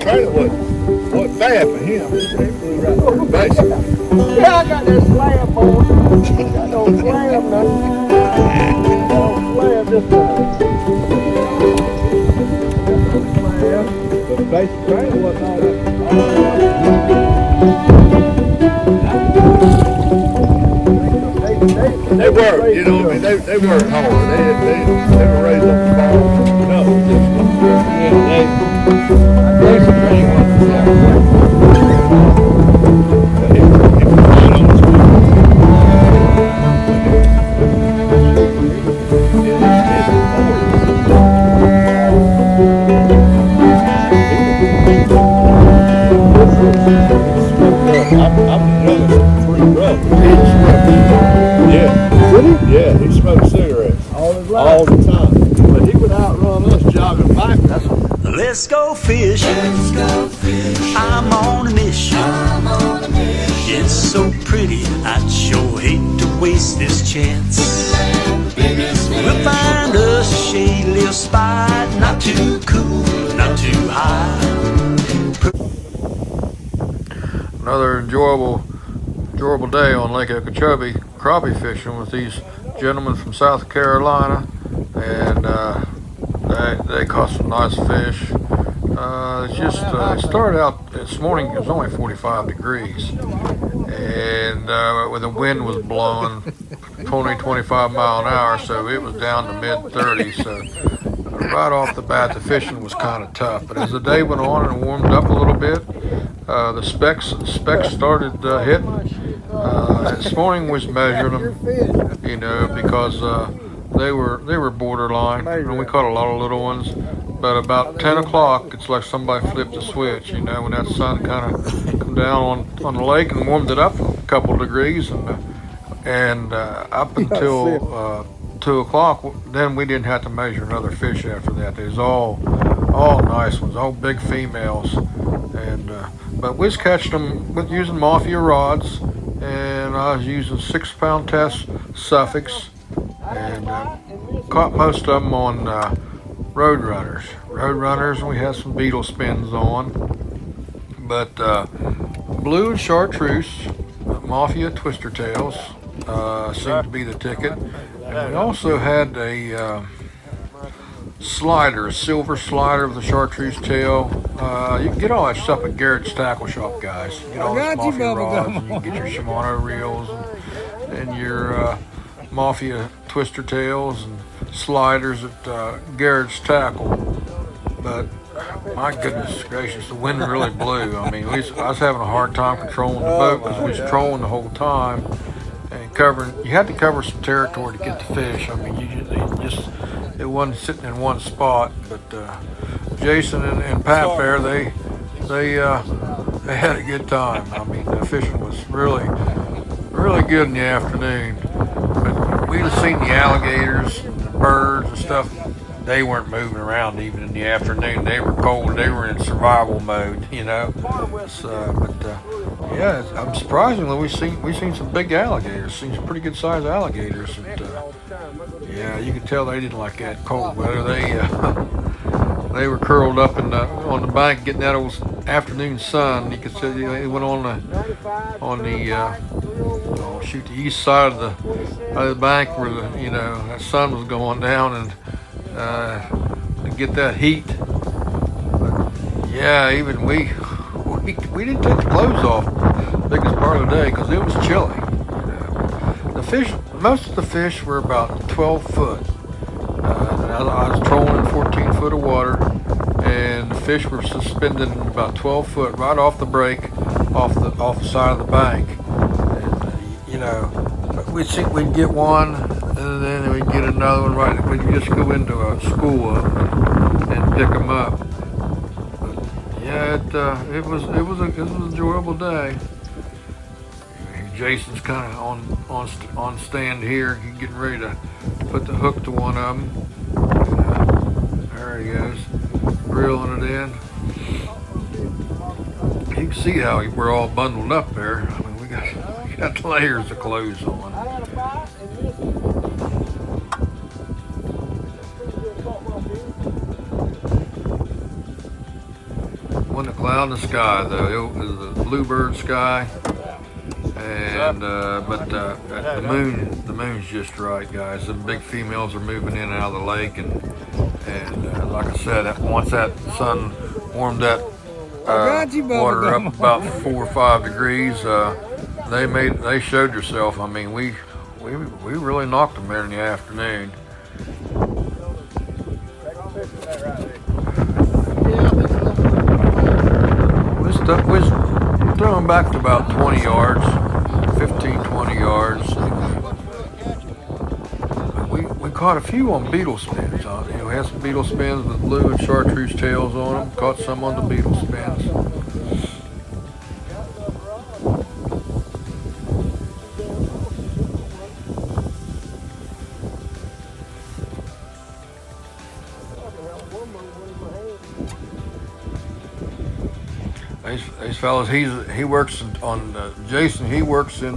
trailer wasn't bad for him. He flew right through the base. Yeah, I got that slab, boy. I got no slab now. No slab this time. But the basic trailer wasn't all that. They worked, you know what I mean? They worked hard. They were raised on the farm. No, I think some thing was but he was right on the school. Yeah, he smoked cigarettes all the time. But he would outrun us jogging backwards. Let's go fishing. I'm on a mission. It's so pretty, I'd sure hate to waste this chance. We'll find us a shady little spot, not too cool, not too high. Another enjoyable day on Lake Okeechobee, crappie fishing with these gentlemen from South Carolina, and they caught some nice fish. It started out this morning, it was only 45 degrees, and when the wind was blowing 20-25 mile an hour, so it was down to mid-30s. So right off the bat, the fishing was kind of tough. But as the day went on and warmed up a little bit, the specks started hitting. This morning was measuring them, you know, because they were borderline, and we caught a lot of little ones. But about 10 o'clock, it's like somebody flipped a switch, you know, when that sun kind of come down on the lake and warmed it up a couple degrees, and up until 2 o'clock, then we didn't have to measure another fish after that. It was all nice ones, all big females, and but we was catching them with using Mafia rods, and I was using 6-pound test Suffolks, and caught most of them on road runners, and we had some beetle spins on, but blue and chartreuse, Mafia twister tails seemed to be the ticket, and we also had a slider, a silver slider with a chartreuse tail. You can get all that stuff at Garrett's Tackle Shop, guys. You get all this Mafia rods, and you can get your Shimano reels and your Mafia twister tails and sliders at Garrett's Tackle. But my goodness gracious, the wind really blew. I mean, I was having a hard time controlling the boat because we was trolling the whole time and covering. You had to cover some territory to get the fish. I mean, it wasn't sitting in one spot. But Jason and Pat there, they had a good time. I mean, the fishing was really good in the afternoon. But we'd seen the alligators and the birds and stuff. They weren't moving around even in the afternoon. They were cold. They were in survival mode, you know. Yeah, I'm surprisingly we seen some big alligators. Seen some pretty good sized alligators. And, yeah, you could tell they didn't like that cold weather. They were curled up on the bank getting that old afternoon sun. You could see they went on the east side of the bank where that sun was going down and to get that heat. But yeah, even we didn't take the clothes off the biggest part of the day because it was chilly. The fish, most of the fish were about 12 foot. I was trolling in 14 foot of water, and the fish were suspended in about 12 foot right off the break, off the side of the bank. And we'd get one, and then we'd get another one. Right, we'd just go into a school and pick them up. But yeah, it was an enjoyable day. Jason's kind of on stand here, getting ready to put the hook to one of them. There he goes, reeling it in. You can see how we're all bundled up there. I mean, we got layers of clothes on. wasn't a cloud in the sky though. It was a bluebird sky, and the moon's just right, guys. The big females are moving in and out of the lake, and like I said, once that sun warmed that water up about 4 or 5 degrees, they showed themselves. I mean, we really knocked them there in the afternoon. We're throwing back to about 20 yards, 15, 20 yards. We caught a few on beetle spins. We had some beetle spins with blue and chartreuse tails on them. Caught some on the beetle spins. These fellas, he works on Jason. He works in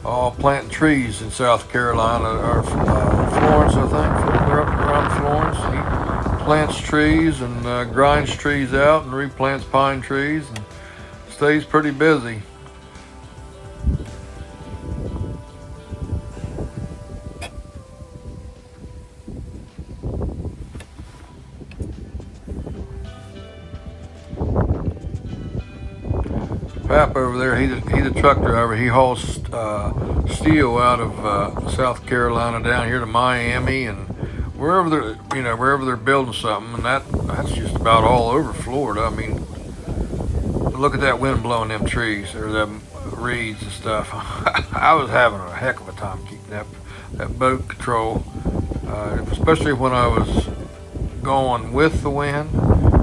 planting trees in South Carolina or Florence, I think. They're up around Florence. He plants trees and grinds trees out and replants pine trees and stays pretty busy. Pap over there, he's a truck driver. He hauls steel out of South Carolina down here to Miami and wherever they're building something, and that's just about all over Florida. I mean, look at that wind blowing them trees or them reeds and stuff. I was having a heck of a time keeping that boat control, especially when I was going with the wind.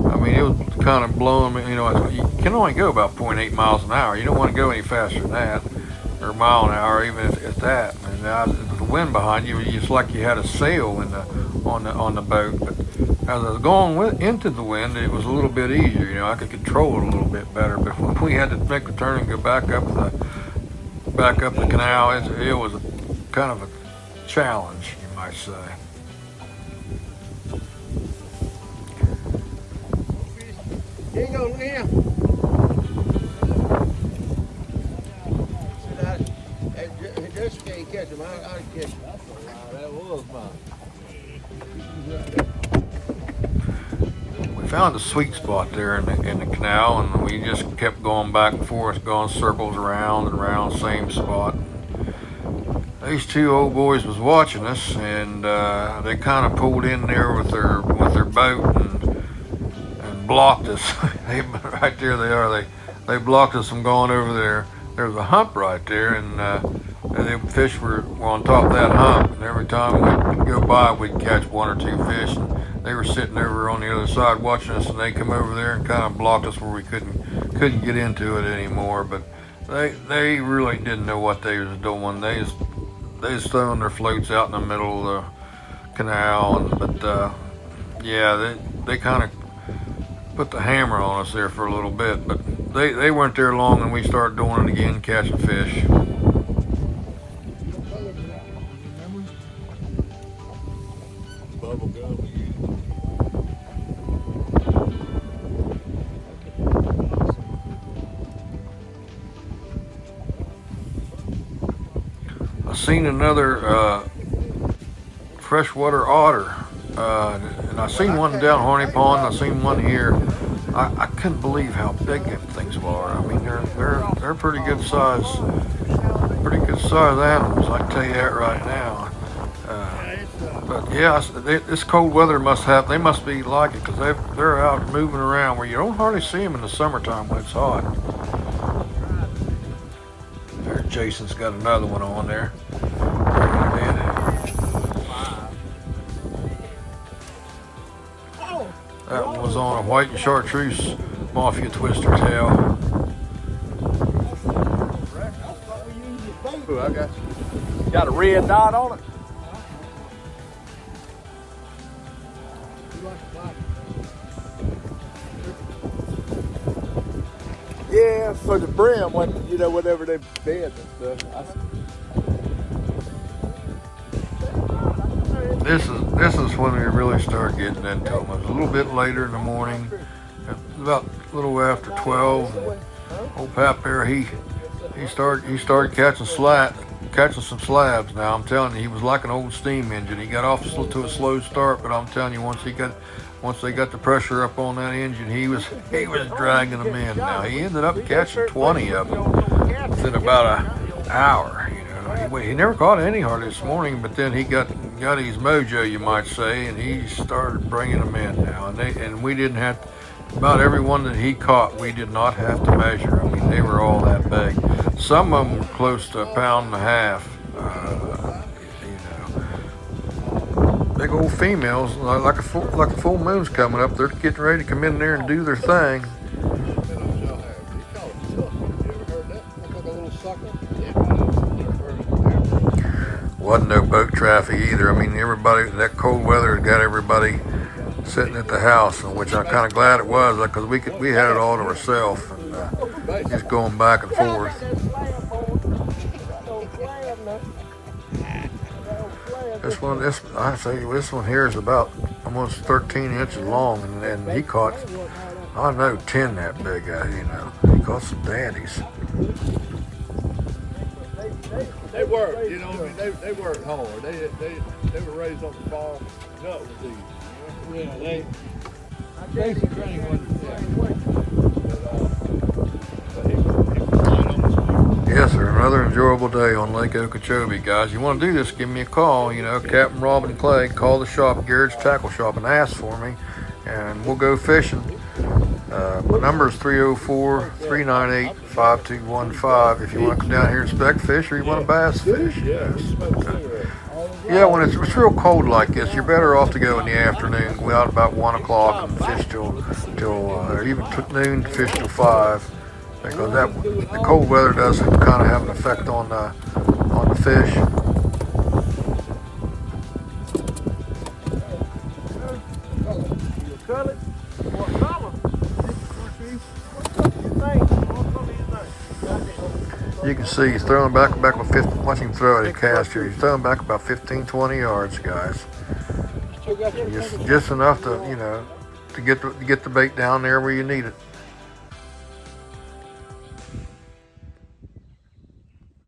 I mean, it was kind of blowing me, you can only go about 0.8 miles an hour. You don't want to go any faster than that, or a mile an hour, even if that. And the wind behind you, it's like you had a sail on the boat. But as I was going into the wind, it was a little bit easier. I could control it a little bit better. But when we had to make the turn and go back up the canal, it was kind of a challenge, you might say. Here you go, Liam. Just can't catch him. I catch him. That was mine. We found a sweet spot there in the canal, and we just kept going back and forth, going circles around and around, same spot. These two old boys was watching us, and they kind of pulled in there with their boat and blocked us. Right there they are. They blocked us from going over there. There's a hump right there, and the fish were on top of that hump. And every time we'd go by, we'd catch 1 or 2 fish. And they were sitting over on the other side watching us, and they come over there and kind of blocked us where we couldn't get into it anymore. But they really didn't know what they was doing. They was throwing their floats out in the middle of the canal. But they kind of put the hammer on us there for a little bit, but they weren't there long, and we started doing it again, catching fish. Bubble gum. I seen another freshwater otter. And I seen one down Horny Pond. I seen one here. I couldn't believe how big them things are. I mean, they're pretty good size animals. I can tell you that right now. But yeah, this cold weather they must be like it, because they're out moving around where you don't hardly see them in the summertime when it's hot. There, Jason's got another one on there. That one was on a white and chartreuse mafia twister tail. Ooh, I got you. Got a red dot on it. Yeah, for the brim, when whatever they bed and stuff. This is when we really start getting into them. It was a little bit later in the morning, About a little after 12. Old Pap there, he started catching some slabs. Now I'm telling you, he was like an old steam engine. He got off to a slow start, but I'm telling you, once they got the pressure up on that engine, he was dragging them in. Now he ended up catching 20 of them within about an hour. You know, he never caught any hardly this morning, but then he got his mojo, you might say, and he started bringing them in now. And we didn't have. About every one that he caught, we did not have to measure. I mean, they were all that big. Some of them were close to 1.5 pounds. Big old females, like a full moon's coming up. They're getting ready to come in there and do their thing. Wasn't no boat traffic either. I mean, everybody, that cold weather got everybody sitting at the house, which I'm kind of glad it was, because we had it all to ourselves, and just going back and forth. This one here is about almost 13 inches long, and he caught, I know, 10 that big. You know, he caught some daddies. They worked, you know. I mean, they worked hard. They were raised on the farm. Gut was easy. Yeah, basic training wasn't Yes, sir. Another enjoyable day on Lake Okeechobee, guys. You want to do this, give me a call. You know, Captain Robin Clay, call the shop, Garrett's Tackle Shop, and ask for me, and we'll go fishing. My number is 304-398-5215 if you want to come down here and spec fish, or you want to bass fish. Yeah, when it's real cold like this, you're better off to go in the afternoon. Go out about 1 o'clock and fish till even noon, fish till 5, because the cold weather does kind of have an effect on the fish. You can see he's throwing back with 15. Watch him throw at his cast here. He's throwing back about 15, 20 yards, guys. Just enough to, you know, to get the bait down there where you need it.